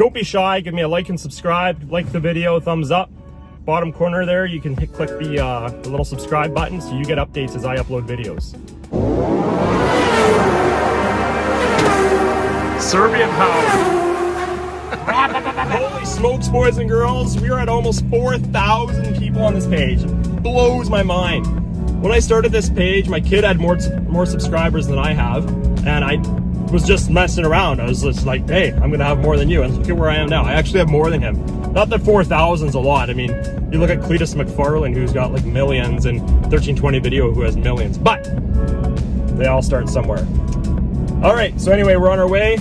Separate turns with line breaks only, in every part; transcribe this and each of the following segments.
don't be shy, give me a like and subscribe. Like the video, thumbs up. Bottom corner there, you can click the little subscribe button so you get updates as I upload videos. Serbian power. Holy smokes, boys and girls, we are at almost 4,000 people on this page. It blows my mind. When I started this page, my kid had more subscribers than I have, and I was just messing around. I was just like, hey, I'm gonna have more than you, and look at where I am now. I actually have more than him. Not that 4,000 is a lot. I mean, you look at Cletus McFarlane, who's got like millions, and 1320 Video, who has millions, but they all start somewhere. All right, so anyway, we're on our way.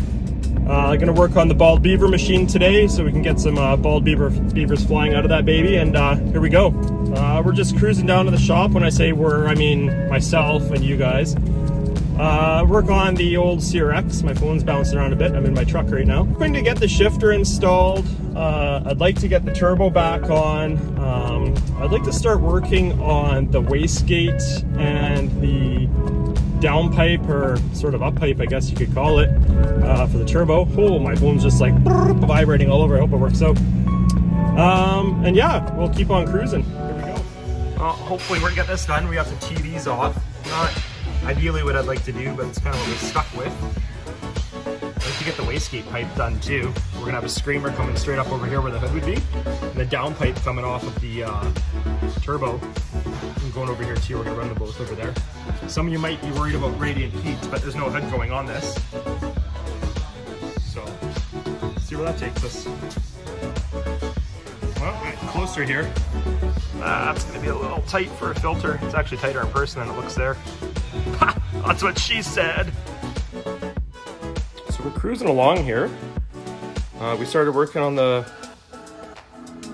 Gonna work on the bald beaver machine today so we can get some bald beavers flying out of that baby, and here we go. We're just cruising down to the shop. When I say we're, I mean myself and you guys. Work on the old CRX. My phone's bouncing around a bit. I'm in my truck right now. I'm going to get the shifter installed. I'd like to get the turbo back on. I'd like to start working on the wastegate and the downpipe, or sort of up pipe, I guess you could call it, for the turbo. Oh, my phone's just like vibrating all over. I hope it works out. And yeah, we'll keep on cruising. Here we go. Hopefully we're gonna get this done. We have the TVs off. Not ideally what I'd like to do, but it's kind of what we're stuck with. I'd like to get the wastegate pipe done too. We're gonna have a screamer coming straight up over here where the hood would be, and the downpipe coming off of the turbo and going over here too. We're gonna run them both over there. Some of you might be worried about radiant heat, but there's no hood going on this. So, see where that takes us. Well, get closer here. That's gonna be a little tight for a filter. It's actually tighter in person than it looks there. Ha! That's what she said. So we're cruising along here. We started working on the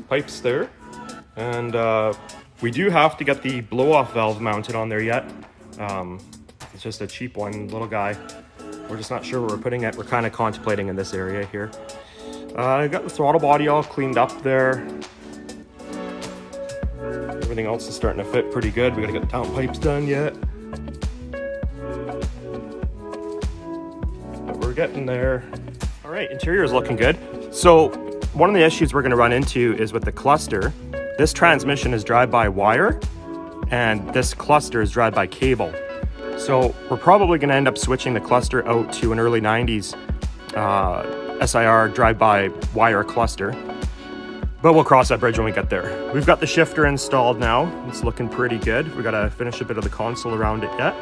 pipes there, and we do have to get the blow-off valve mounted on there yet. It's just a cheap one, little guy. We're just not sure where we're putting it. We're kind of contemplating in this area here. I got the throttle body all cleaned up there. Everything else is starting to fit pretty good. We gotta get the downpipes done yet. But we're getting there. All right, interior is looking good. So one of the issues we're gonna run into is with the cluster. This transmission is drive-by-wire, and this cluster is drive-by-cable. So we're probably gonna end up switching the cluster out to an early 90s SIR drive-by-wire cluster. But we'll cross that bridge when we get there. We've got the shifter installed now. It's looking pretty good. We gotta finish a bit of the console around it yet.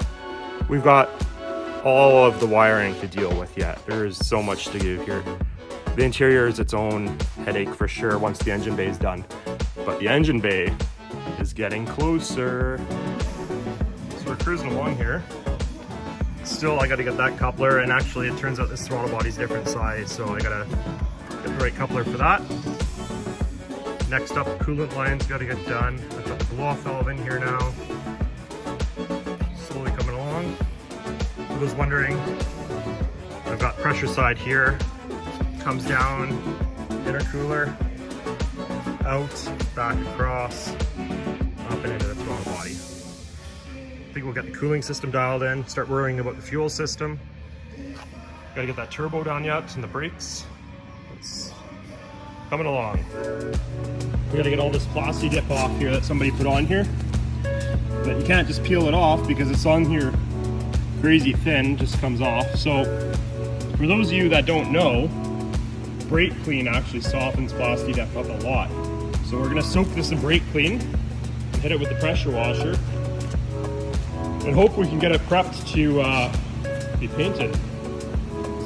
We've got all of the wiring to deal with yet. There is so much to do here. The interior is its own headache for sure once the engine bay is done. But the engine bay is getting closer. So we're cruising along here. Still, I gotta get that coupler, and actually it turns out this throttle body's different size, so I gotta get the right coupler for that. Next up, coolant line's gotta get done. I've got the blow-off valve in here now. Slowly coming along. I was wondering, I've got pressure side here, comes down, intercooler, out, back across, up and into the throttle body. I think we'll get the cooling system dialed in, start worrying about the fuel system. Gotta get that turbo down yet, and the brakes. It's coming along. We gotta get all this plasti dip off here that somebody put on here. But you can't just peel it off because it's on here crazy thin, just comes off. So for those of you that don't know, brake clean actually softens plasti dip up a lot. So we're gonna soak this in brake clean, hit it with the pressure washer, and hope we can get it prepped to be painted.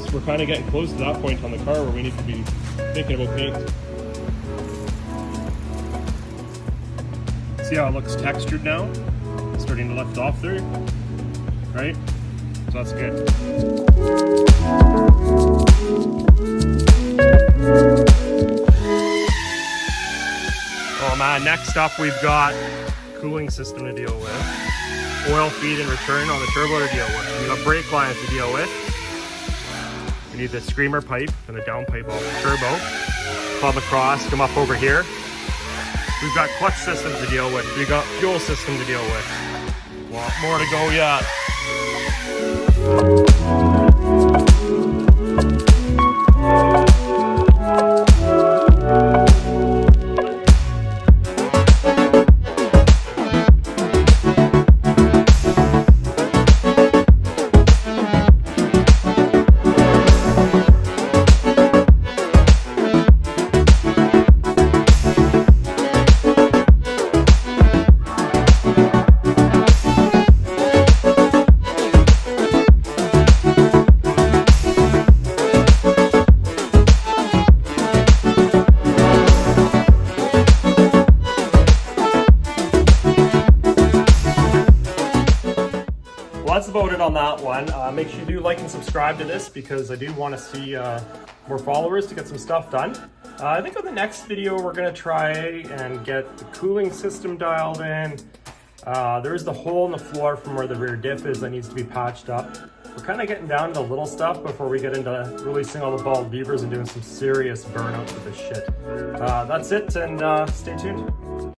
So we're kind of getting close to that point on the car where we need to be thinking about paint. See how it looks textured now? It's starting to lift off there, right? So that's good. Oh man, next up we've got cooling system to deal with. Oil feed and return on the turbo to deal with. We've got brake lines to deal with. We need the screamer pipe and the down pipe off the turbo. Come across, come up over here. We've got clutch system to deal with. We've got fuel system to deal with. A lot more to go yet. fun. Make sure you do like and subscribe to this because I do want to see more followers to get some stuff done. I think on the next video we're going to try and get the cooling system dialed in. There is the hole in the floor from where the rear diff is that needs to be patched up. We're kind of getting down to the little stuff before we get into releasing all the bald beavers and doing some serious burnouts with this shit. That's it, and stay tuned.